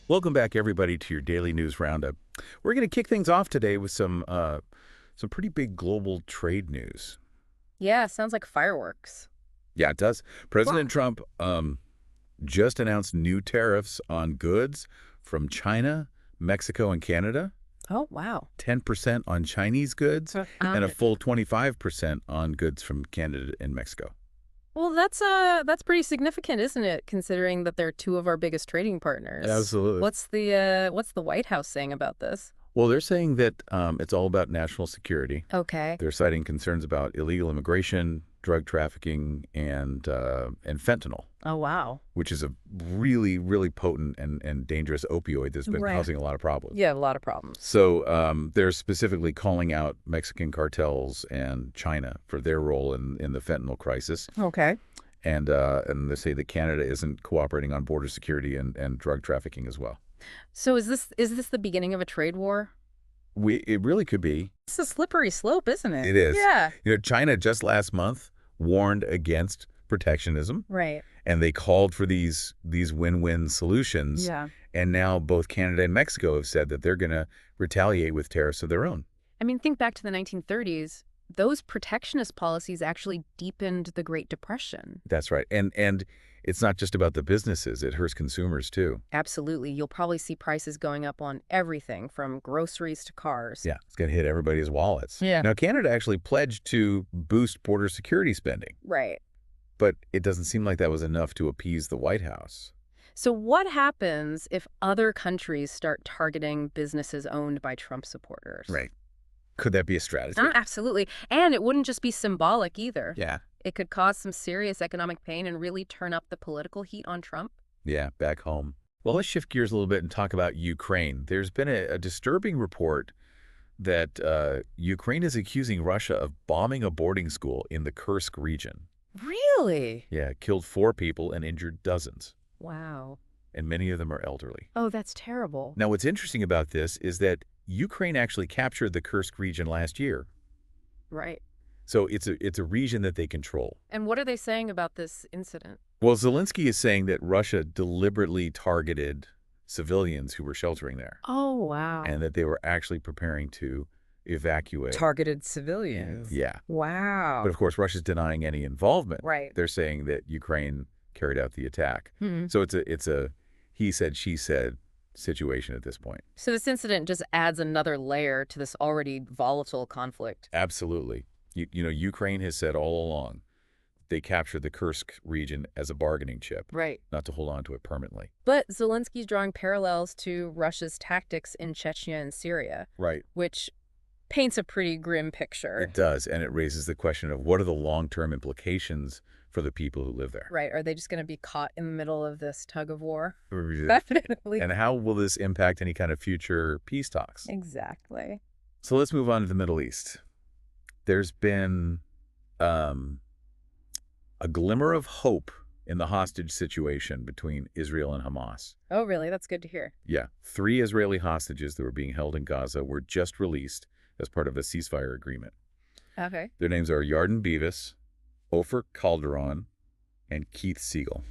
Welcome back, everybody, to your daily news roundup. We're going to kick things off today with some pretty big global trade news. Yeah, sounds like fireworks. Yeah, it does. Wow. President Trump just announced new tariffs on goods from China, Mexico, and Canada. Oh, wow. 10% on Chinese goods and a Um, full 25% on goods from Canada and Mexico. well, that's pretty significant, isn't it? Considering that they're two of our biggest trading partners. Absolutely. What's the White House saying about this? Well, they're saying that it's all about national security. Okay. They're citing concerns about illegal immigration, drug trafficking, and fentanyl, Oh, wow. which is a really, really potent and dangerous opioid that's been Right. causing a lot of problems. Yeah, a lot of problems. So they're specifically calling out Mexican cartels and China for their role in the fentanyl crisis. Okay. And they say that Canada isn't cooperating on border security and drug trafficking as well. So is this the beginning of a trade war? It really could be. It's a slippery slope, isn't it? It is. Yeah. China just last month warned against protectionism, Right. and they called for these win-win solutions. Yeah. And now both Canada and Mexico have said that they're going to retaliate with tariffs of their own. I mean, think back to the 1930s. Those protectionist policies actually deepened the Great Depression. That's right. And it's not just about the businesses. It hurts consumers, too. Absolutely. You'll probably see prices going up on everything from groceries to cars. Yeah, it's going to hit everybody's wallets. Yeah. Now, Canada actually pledged to boost border security spending, Right. but it doesn't seem like that was enough to appease the White House. So what happens if other countries start targeting businesses owned by Trump supporters? Right. Could that be a strategy? Absolutely. And it wouldn't just be symbolic either. Yeah. It could cause some serious economic pain and really turn up the political heat on Trump. Yeah, back home. Well, let's shift gears a little bit and talk about Ukraine. There's been a disturbing report that Ukraine is accusing Russia of bombing a boarding school in the Kursk region. Really? Yeah, killed 4 people and injured dozens, Wow. and many of them are elderly. Oh, that's terrible. Now, what's interesting about this is that Ukraine actually captured the Kursk region last year. Right. So it's a region that they control. And what are they saying about this incident? Well, Zelensky is saying that Russia deliberately targeted civilians who were sheltering there, Oh, wow. and that they were actually preparing to evacuate. Targeted civilians. Yeah. Wow. But of course, Russia's denying any involvement. Right. They're saying that Ukraine carried out the attack. Hmm. So it's a he said, she said situation at this point. So this incident just adds another layer to this already volatile conflict. Absolutely. Ukraine has said all along they captured the Kursk region as a bargaining chip, Right. not to hold on to it permanently. But Zelensky's drawing parallels to Russia's tactics in Chechnya and Syria, Right. which paints a pretty grim picture. It does, and it raises the question of what are the long-term implications for the people who live there? Right. Are they just going to be caught in the middle of this tug of war? And Definitely. how will this impact any kind of future peace talks? Exactly. So let's move on to the Middle East. There's been a glimmer of hope in the hostage situation between Israel and Hamas. Oh, really? That's good to hear. Yeah, 3 Israeli hostages that were being held in Gaza were just released as part of a ceasefire agreement. Okay. Their names are Yarden Beavis, Ofer Calderon, and Keith Siegel.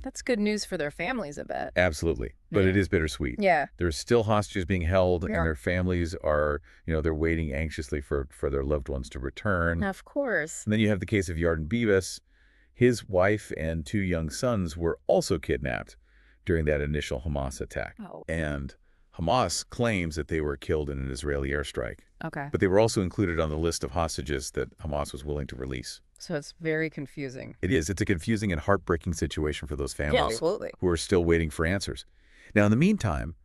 That's good news for their families, I bet. Absolutely, but it is bittersweet. Yeah. There's still hostages being held, Yeah. and their families are, they're waiting anxiously for their loved ones to return. Of course. And then you have the case of Yarden Beavis. His wife and 2 young sons were also kidnapped during that initial Hamas attack. Oh, And Hamas claims that they were killed in an Israeli airstrike. okay. But they were also included on the list of hostages that Hamas was willing to release. So it's very confusing. It is. It's a confusing and heartbreaking situation for those families absolutely. who are still waiting for answers. Now, in the meantime,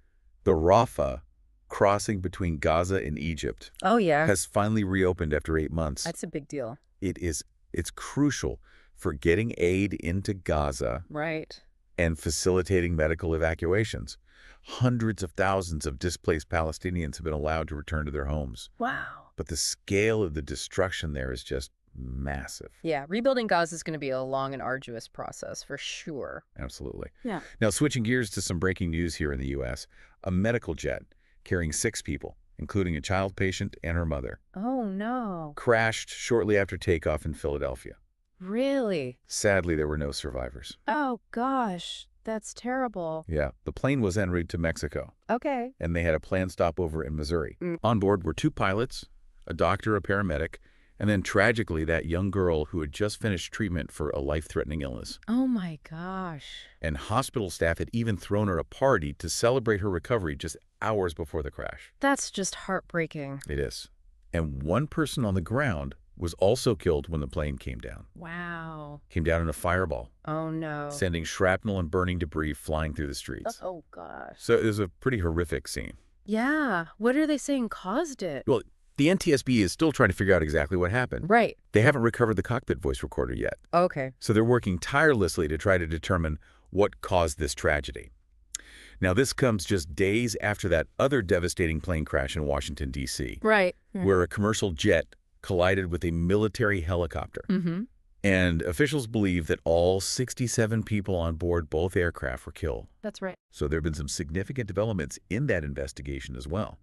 the Rafah crossing between Gaza and Egypt Oh, yeah. has finally reopened after 8 months. That's a big deal. It's crucial for getting aid into Gaza Right. and facilitating medical evacuations. Hundreds of thousands of displaced Palestinians have been allowed to return to their homes. Wow. But the scale of the destruction there is just massive. Yeah, rebuilding Gaza is going to be a long and arduous process for sure. Absolutely. Yeah. Now, switching gears to some breaking news here in the U.S., a medical jet carrying 6 people, including a child patient and her mother, Oh, no. crashed shortly after takeoff in Philadelphia. Really? Sadly, there were no survivors. Oh, gosh. That's terrible. Yeah, the plane was en route to Mexico, Okay. and they had a planned stopover in Missouri. Mm. On board were 2 pilots, a doctor, a paramedic, and then tragically that young girl who had just finished treatment for a life-threatening illness. Oh my gosh. And hospital staff had even thrown her a party to celebrate her recovery just hours before the crash. That's just heartbreaking. It is. And one person on the ground was also killed when the plane came down. Wow. Came down in a fireball, Oh no. sending shrapnel and burning debris flying through the streets. Oh gosh. So it was a pretty horrific scene. Yeah. What are they saying caused it? Well, the NTSB is still trying to figure out exactly what happened. Right. They haven't recovered the cockpit voice recorder yet. Okay. So they're working tirelessly to try to determine what caused this tragedy. Now, this comes just days after that other devastating plane crash in Washington, D.C., Right. where a commercial jet collided with a military helicopter. Mm-hmm. And officials believe that all 67 people on board both aircraft were killed. That's right. So there have been some significant developments in that investigation as well.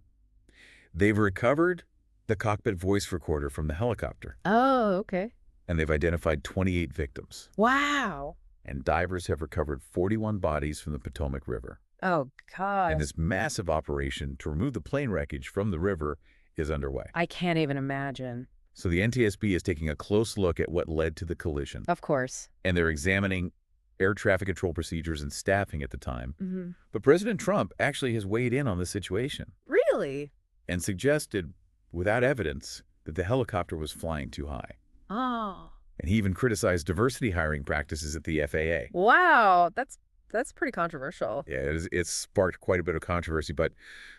They've recovered the cockpit voice recorder from the helicopter, Oh, okay. and they've identified 28 victims. Wow. And divers have recovered 41 bodies from the Potomac River. Oh gosh. And this massive operation to remove the plane wreckage from the river is underway. I can't even imagine. So the NTSB is taking a close look at what led to the collision, Of course. and they're examining air traffic control procedures and staffing at the time. Mm-hmm. But President Trump actually has weighed in on this situation Really? and suggested, without evidence, that the helicopter was flying too high. Oh. And he even criticized diversity hiring practices at the FAA. Wow. That's pretty controversial. Yeah, it's sparked quite a bit of controversy, but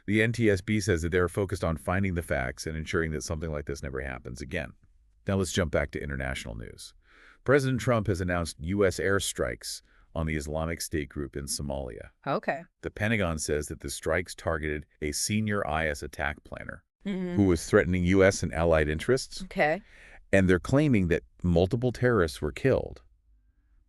the NTSB says that they're focused on finding the facts and ensuring that something like this never happens again. Now let's jump back to international news. President Trump has announced U.S. airstrikes on the Islamic State group in Somalia. Okay. The Pentagon says that the strikes targeted a senior IS attack planner Mm-hmm. who was threatening U.S. and allied interests, Okay. and they're claiming that multiple terrorists were killed,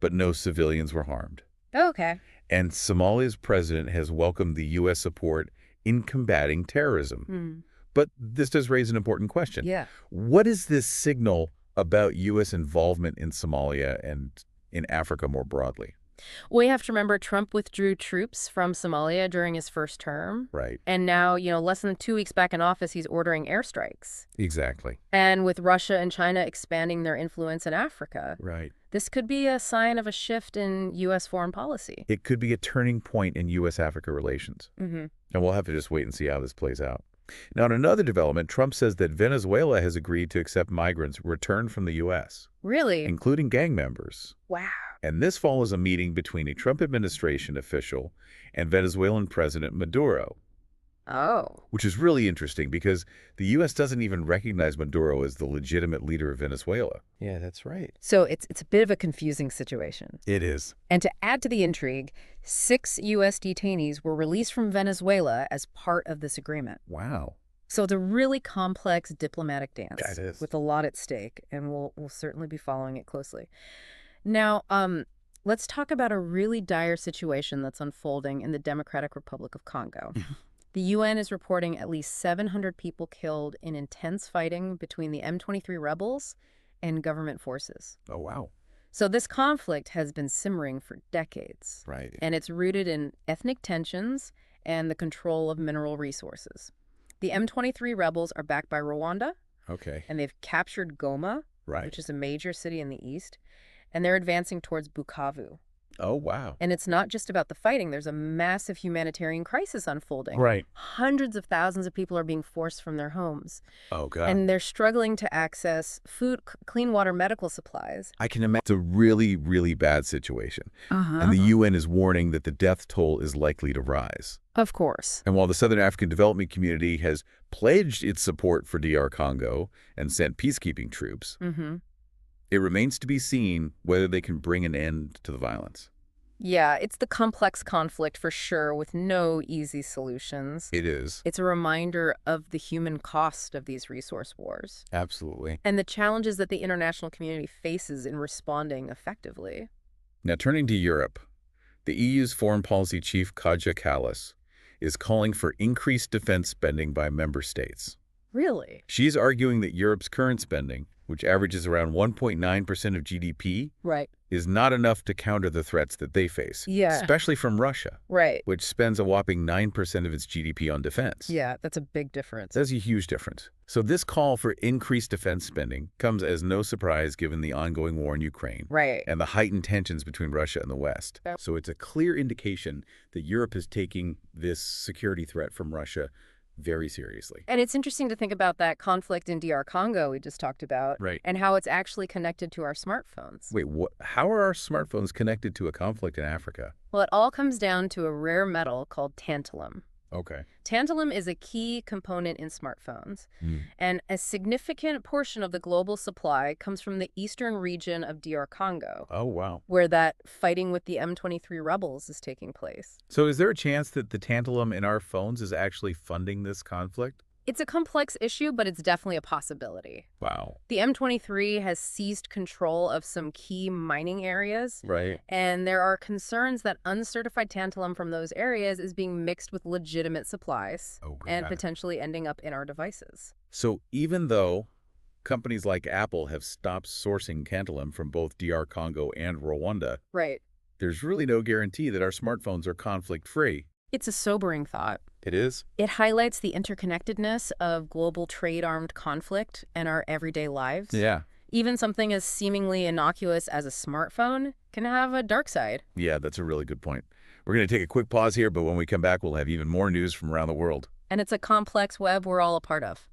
but no civilians were harmed. Okay. And Somalia's president has welcomed the U.S. support in combating terrorism. Mm. But this does raise an important question. Yeah. What is this signal about U.S. involvement in Somalia and in Africa more broadly? We have to remember Trump withdrew troops from Somalia during his first term. Right. And now, less than 2 weeks back in office, he's ordering airstrikes. Exactly. And with Russia and China expanding their influence in Africa, Right. this could be a sign of a shift in U.S. foreign policy. It could be a turning point in U.S.-Africa relations. Mm-hmm. And we'll have to just wait and see how this plays out. Now, in another development, Trump says that Venezuela has agreed to accept migrants returned from the U.S., Really? including gang members. Wow. And this follows a meeting between a Trump administration official and Venezuelan President Maduro, Oh. which is really interesting because the U.S. doesn't even recognize Maduro as the legitimate leader of Venezuela. Yeah, that's right. So it's a bit of a confusing situation. It is. And to add to the intrigue, 6 U.S. detainees were released from Venezuela as part of this agreement. Wow. So it's a really complex diplomatic dance It is. with a lot at stake, and we'll certainly be following it closely. Now, let's talk about a really dire situation that's unfolding in the Democratic Republic of Congo. The UN is reporting at least 700 people killed in intense fighting between the M23 rebels and government forces. Oh, wow. So this conflict has been simmering for decades, Right. and it's rooted in ethnic tensions and the control of mineral resources. The M23 rebels are backed by Rwanda, Okay. and they've captured Goma, Right. which is a major city in the east, and they're advancing towards Bukavu. Oh, wow. And it's not just about the fighting. There's a massive humanitarian crisis unfolding. Right. Hundreds of thousands of people are being forced from their homes, Oh, God. and they're struggling to access food, clean water, medical supplies. I can imagine it's a really, really bad situation. Uh-huh. And the UN is warning that the death toll is likely to rise. Of course. And while the Southern African Development Community has pledged its support for DR Congo and sent peacekeeping troops, Mm-hmm. it remains to be seen whether they can bring an end to the violence. Yeah, it's the complex conflict for sure, with no easy solutions. It is. It's a reminder of the human cost of these resource wars Absolutely. and the challenges that the international community faces in responding effectively. Now, turning to Europe, the EU's foreign policy chief, Kaja Kallas, is calling for increased defense spending by member states. Really? She's arguing that Europe's current spending, which averages around 1.9% of GDP, Right. is not enough to counter the threats that they face, Yeah. especially from Russia, Right. which spends a whopping 9% of its GDP on defense. Yeah, that's a big difference. That's a huge difference. So this call for increased defense spending comes as no surprise given the ongoing war in Ukraine Right. and the heightened tensions between Russia and the West. Yep. So it's a clear indication that Europe is taking this security threat from Russia very seriously. And it's interesting to think about that conflict in DR Congo we just talked about. Right. And how it's actually connected to our smartphones. Wait, what? How are our smartphones connected to a conflict in Africa? Well, it all comes down to a rare metal called tantalum. Okay. Tantalum is a key component in smartphones, and a significant portion of the global supply comes from the eastern region of DR Congo, Oh, wow. where that fighting with the M23 rebels is taking place. So is there a chance that the tantalum in our phones is actually funding this conflict? It's a complex issue, but it's definitely a possibility. Wow. The M23 has seized control of some key mining areas, Right. and there are concerns that uncertified tantalum from those areas is being mixed with legitimate supplies Oh, and God. potentially ending up in our devices. So even though companies like Apple have stopped sourcing tantalum from both DR Congo and Rwanda, Right. there's really no guarantee that our smartphones are conflict-free. It's a sobering thought. It is? It highlights the interconnectedness of global trade-armed conflict and our everyday lives. Yeah. Even something as seemingly innocuous as a smartphone can have a dark side. Yeah, that's a really good point. We're going to take a quick pause here, but when we come back, we'll have even more news from around the world. And it's a complex web we're all a part of.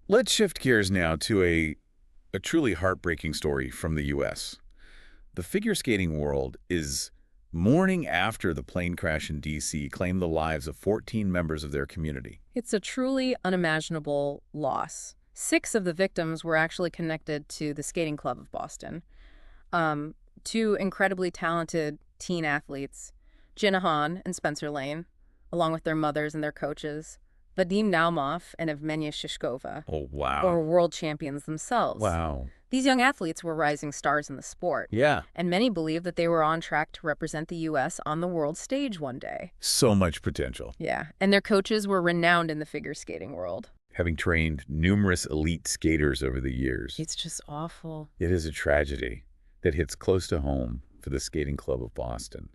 Let's shift gears now to a truly heartbreaking story from the U.S. The figure skating world is mourning after the plane crash in D.C. claimed the lives of 14 members of their community. It's a truly unimaginable loss. 6 of the victims were actually connected to the Skating Club of Boston. 2 incredibly talented teen athletes, Jinahan and Spencer Lane, along with their mothers and their coaches, Vadim Naumov and Evgenia Shishkova, Oh, wow. were world champions themselves. Wow. These young athletes were rising stars in the sport, Yeah. and many believe that they were on track to represent the U.S. on the world stage one day. So much potential. Yeah, and their coaches were renowned in the figure skating world. Having trained numerous elite skaters over the years, It's just awful. it is a tragedy that hits close to home for the Skating Club of Boston.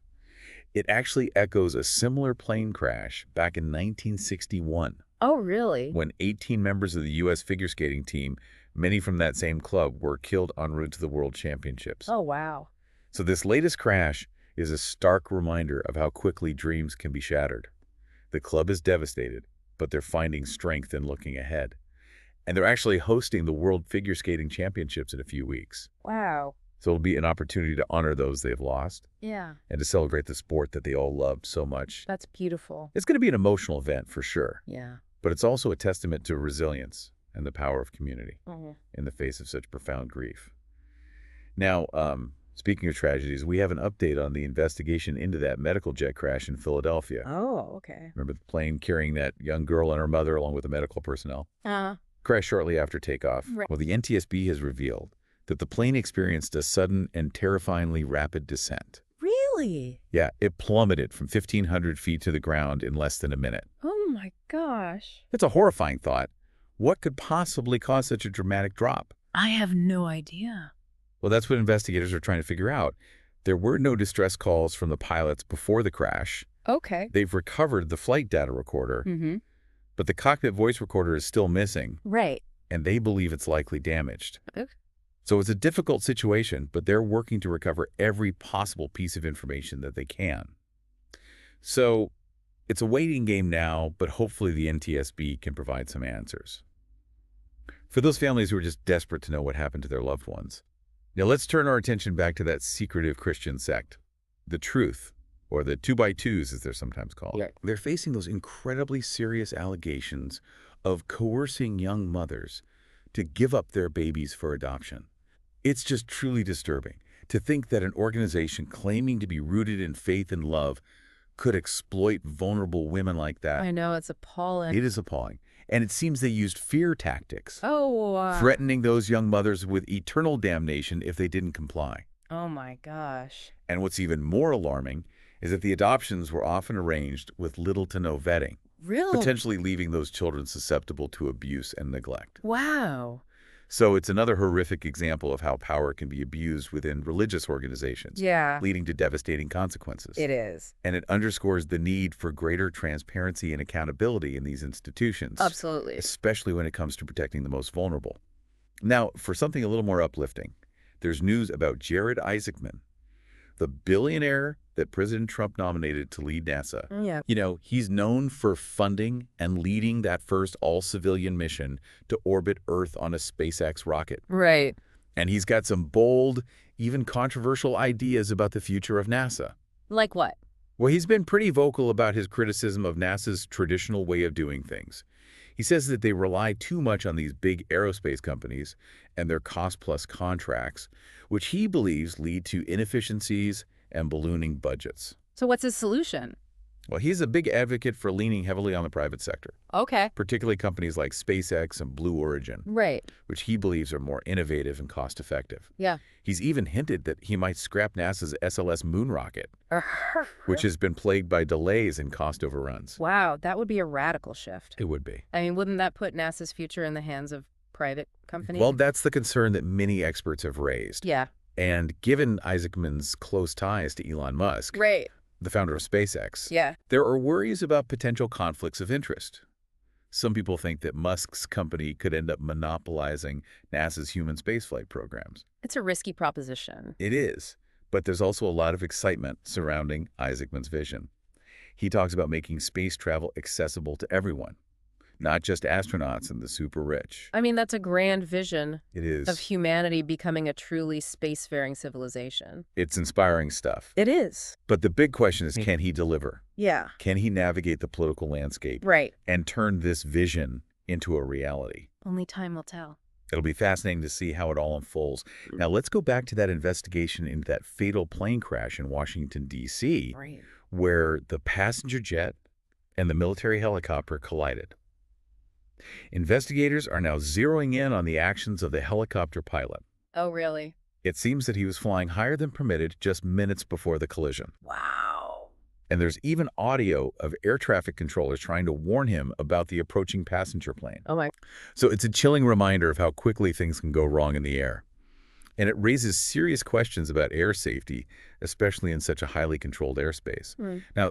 It actually echoes a similar plane crash back in 1961 Oh, really? when 18 members of the U.S. figure skating team, many from that same club, were killed en route to the World Championships. Oh, wow. So this latest crash is a stark reminder of how quickly dreams can be shattered. The club is devastated, but they're finding strength in looking ahead. And they're actually hosting the World Figure Skating Championships in a few weeks. Wow. So it'll be an opportunity to honor those they've lost Yeah, and to celebrate the sport that they all loved so much. that's beautiful. It's going to be an emotional event for sure, Yeah. but it's also a testament to resilience and the power of community Mhm. in the face of such profound grief. Now, speaking of tragedies, we have an update on the investigation into that medical jet crash in Philadelphia. Oh, okay. Remember the plane carrying that young girl and her mother along with the medical personnel? Crashed shortly after takeoff. Right. Well, the NTSB has revealed that the plane experienced a sudden and terrifyingly rapid descent. Really? Yeah, it plummeted from 1,500 feet to the ground in less than a minute. Oh, my gosh. It's a horrifying thought. What could possibly cause such a dramatic drop? I have no idea. Well, that's what investigators are trying to figure out. There were no distress calls from the pilots before the crash. Okay. They've recovered the flight data recorder, Mm-hmm. but the cockpit voice recorder is still missing, Right. and they believe it's likely damaged. Okay. So it's a difficult situation, but they're working to recover every possible piece of information that they can. So it's a waiting game now, but hopefully the NTSB can provide some answers. For those families who are just desperate to know what happened to their loved ones. Now let's turn our attention back to that secretive Christian sect, the Truth, or the 2x2s as they're sometimes called. Yeah. They're facing those incredibly serious allegations of coercing young mothers to give up their babies for adoption. It's just truly disturbing to think that an organization claiming to be rooted in faith and love could exploit vulnerable women like that. I know, it's appalling. It is appalling. And it seems they used fear tactics, Oh, threatening those young mothers with eternal damnation if they didn't comply. oh my gosh. And what's even more alarming is that the adoptions were often arranged with little to no vetting, Really? potentially leaving those children susceptible to abuse and neglect. Wow. So it's another horrific example of how power can be abused within religious organizations, Yeah, leading to devastating consequences. it is. And it underscores the need for greater transparency and accountability in these institutions, Absolutely. especially when it comes to protecting the most vulnerable. Now, for something a little more uplifting, there's news about Jared Isaacman, the billionaire that President Trump nominated to lead NASA. Yeah. You know, he's known for funding and leading that first all-civilian mission to orbit Earth on a SpaceX rocket. Right. And he's got some bold, even controversial ideas about the future of NASA. Like what? Well, he's been pretty vocal about his criticism of NASA's traditional way of doing things. He says that they rely too much on these big aerospace companies and their cost-plus contracts, which he believes lead to inefficiencies and ballooning budgets. So what's his solution? Well, he's a big advocate for leaning heavily on the private sector, Okay. particularly companies like SpaceX and Blue Origin, Right. which he believes are more innovative and cost-effective. Yeah. He's even hinted that he might scrap NASA's SLS moon rocket, which has been plagued by delays and cost overruns. Wow, that would be a radical shift. It would be. I mean, wouldn't that put NASA's future in the hands of private companies? Well, that's the concern that many experts have raised. Yeah. And given Isaacman's close ties to Elon Musk, Right. the founder of SpaceX, Yeah. there are worries about potential conflicts of interest. Some people think that Musk's company could end up monopolizing NASA's human spaceflight programs. It's a risky proposition. It is, but there's also a lot of excitement surrounding Isaacman's vision. He talks about making space travel accessible to everyone, not just astronauts and the super rich. I mean, that's a grand vision It is. of humanity becoming a truly spacefaring civilization. It's inspiring stuff. It is. But the big question is, can he deliver? Yeah. Can he navigate the political landscape Right. and turn this vision into a reality? Only time will tell. It'll be fascinating to see how it all unfolds. Now, let's go back to that investigation into that fatal plane crash in Washington, D.C., Right. where the passenger jet and the military helicopter collided. Investigators are now zeroing in on the actions of the helicopter pilot. Oh, really? It seems that he was flying higher than permitted just minutes before the collision. Wow. And there's even audio of air traffic controllers trying to warn him about the approaching passenger plane. Oh, my. So it's a chilling reminder of how quickly things can go wrong in the air. And it raises serious questions about air safety, especially in such a highly controlled airspace. Now,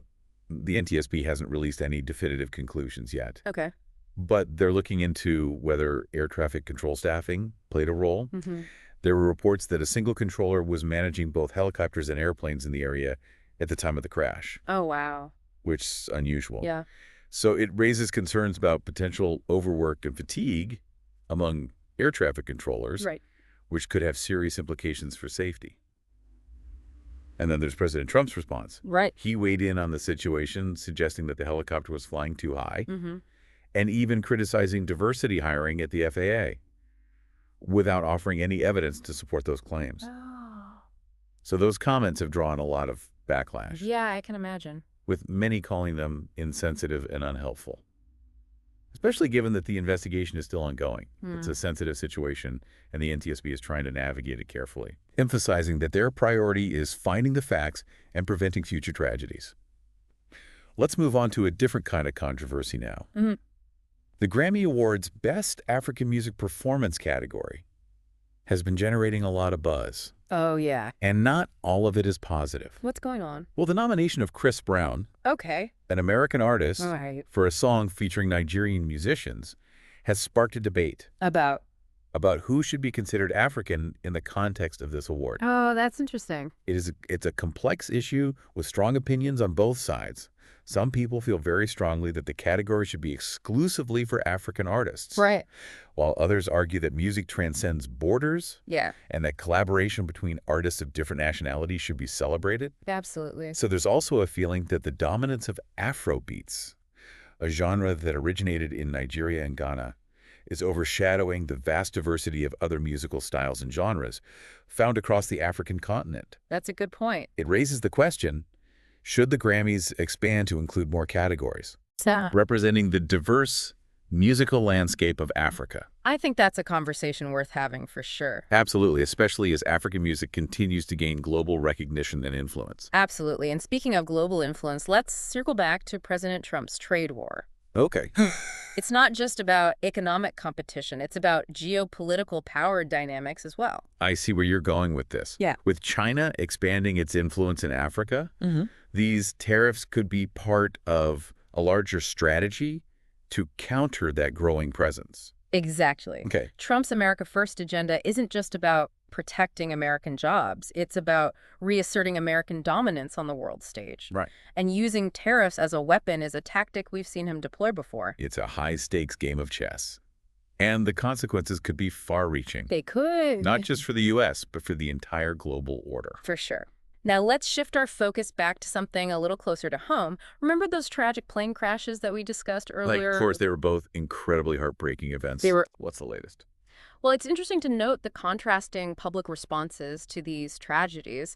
the NTSB hasn't released any definitive conclusions yet, Okay. but they're looking into whether air traffic control staffing played a role. Mm-hmm. There were reports that a single controller was managing both helicopters and airplanes in the area at the time of the crash, Oh, wow. which is unusual. Yeah. So it raises concerns about potential overwork and fatigue among air traffic controllers, Right. which could have serious implications for safety. And then there's President Trump's response. Right. He weighed in on the situation, suggesting that the helicopter was flying too high, Mm-hmm. and even criticizing diversity hiring at the FAA without offering any evidence to support those claims. Oh. So those comments have drawn a lot of backlash, Yeah, I can imagine. with many calling them insensitive and unhelpful, especially given that the investigation is still ongoing. It's a sensitive situation, and the NTSB is trying to navigate it carefully, emphasizing that their priority is finding the facts and preventing future tragedies. Let's move on to a different kind of controversy now. Mhm. The Grammy Awards' Best African Music Performance category has been generating a lot of buzz, Oh, yeah. and not all of it is positive. What's going on? Well, the nomination of Chris Brown, Okay. an American artist, All right. for a song featuring Nigerian musicians, has sparked a debate About. about who should be considered African in the context of this award. Oh, that's interesting. It's a complex issue with strong opinions on both sides. Some people feel very strongly that the category should be exclusively for African artists, Right. while others argue that music transcends borders Yeah. and that collaboration between artists of different nationalities should be celebrated. Absolutely. So there's also a feeling that the dominance of Afrobeats, a genre that originated in Nigeria and Ghana, is overshadowing the vast diversity of other musical styles and genres found across the African continent. That's a good point. It raises the question, should the Grammys expand to include more categories, representing the diverse musical landscape of Africa? I think that's a conversation worth having for sure. Absolutely, especially as African music continues to gain global recognition and influence. Absolutely. And speaking of global influence, let's circle back to President Trump's trade war. Okay. It's not just about economic competition, it's about geopolitical power dynamics as well. I see where you're going with this. Yeah. With China expanding its influence in Africa, Hmm. these tariffs could be part of a larger strategy to counter that growing presence. Exactly. Okay. Trump's America First agenda isn't just about protecting American jobs. It's about reasserting American dominance on the world stage. Right. And using tariffs as a weapon is a tactic we've seen him deploy before. It's a high-stakes game of chess. And the consequences could be far-reaching, They could. not just for the U.S., but for the entire global order. For sure. Now let's shift our focus back to something a little closer to home. Remember those tragic plane crashes that we discussed earlier? Of course, they were both incredibly heartbreaking events. They were. What's the latest? Well, it's interesting to note the contrasting public responses to these tragedies.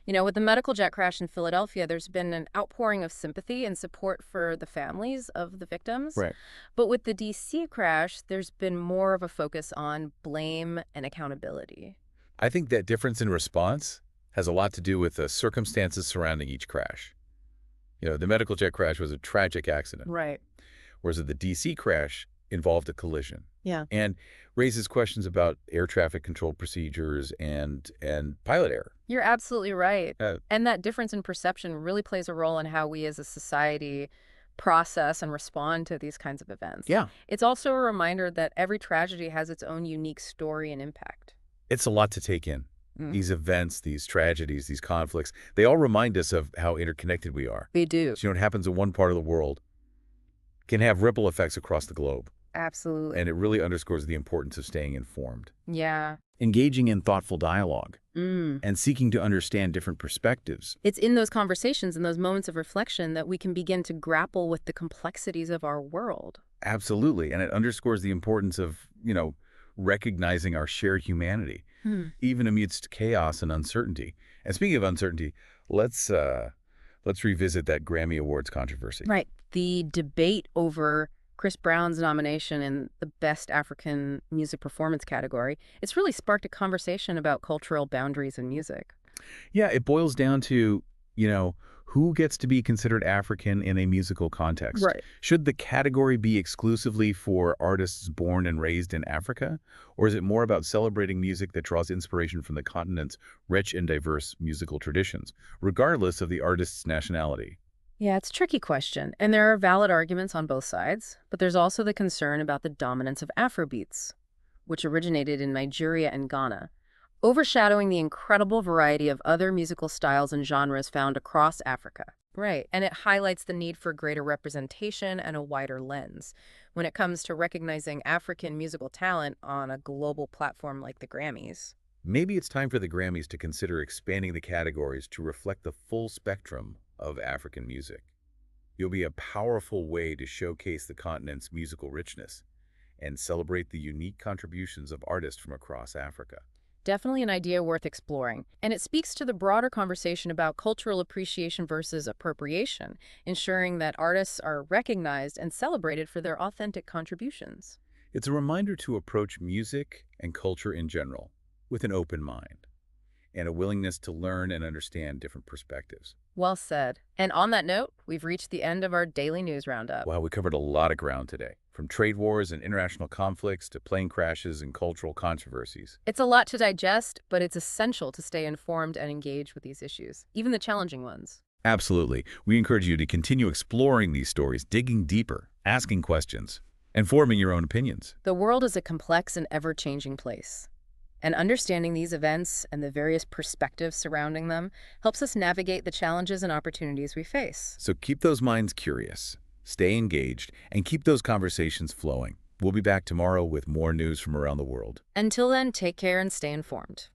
With the medical jet crash in Philadelphia, there's been an outpouring of sympathy and support for the families of the victims. Right. But with the D.C. crash, there's been more of a focus on blame and accountability. I think that difference in response has a lot to do with the circumstances surrounding each crash. The medical jet crash was a tragic accident, Right. whereas the D.C. crash involved a collision Yeah. and raises questions about air traffic control procedures and pilot error. You're absolutely right. Uh, And that difference in perception really plays a role in how we as a society process and respond to these kinds of events. yeah. It's also a reminder that every tragedy has its own unique story and impact. It's a lot to take in. Mm. These events, these tragedies, these conflicts, they all remind us of how interconnected we are. They do. So, what happens in one part of the world can have ripple effects across the globe. Absolutely. And it really underscores the importance of staying informed. Yeah. Engaging in thoughtful dialogue Mm. and seeking to understand different perspectives. It's in those conversations and those moments of reflection that we can begin to grapple with the complexities of our world. Absolutely. And it underscores the importance of, recognizing our shared humanity, even amidst chaos and uncertainty. And speaking of uncertainty, let's revisit that Grammy Awards controversy. Right. The debate over Chris Brown's nomination in the Best African Music Performance category, it's really sparked a conversation about cultural boundaries in music. Yeah, it boils down to, who gets to be considered African in a musical context? Right. Should the category be exclusively for artists born and raised in Africa? Or is it more about celebrating music that draws inspiration from the continent's rich and diverse musical traditions, regardless of the artist's nationality? Yeah, it's a tricky question, and there are valid arguments on both sides, but there's also the concern about the dominance of Afrobeats, which originated in Nigeria and Ghana, overshadowing the incredible variety of other musical styles and genres found across Africa. Right, and it highlights the need for greater representation and a wider lens when it comes to recognizing African musical talent on a global platform like the Grammys. Maybe it's time for the Grammys to consider expanding the categories to reflect the full spectrum of African music. It'll be a powerful way to showcase the continent's musical richness and celebrate the unique contributions of artists from across Africa. Definitely an idea worth exploring. And it speaks to the broader conversation about cultural appreciation versus appropriation, ensuring that artists are recognized and celebrated for their authentic contributions. It's a reminder to approach music and culture in general with an open mind and a willingness to learn and understand different perspectives. Well said. And on that note, we've reached the end of our daily news roundup. Wow, we covered a lot of ground today, from trade wars and international conflicts to plane crashes and cultural controversies. It's a lot to digest, but it's essential to stay informed and engage with these issues, even the challenging ones. Absolutely. We encourage you to continue exploring these stories, digging deeper, asking questions, and forming your own opinions. The world is a complex and ever-changing place. And understanding these events and the various perspectives surrounding them helps us navigate the challenges and opportunities we face. So keep those minds curious, stay engaged, and keep those conversations flowing. We'll be back tomorrow with more news from around the world. Until then, take care and stay informed.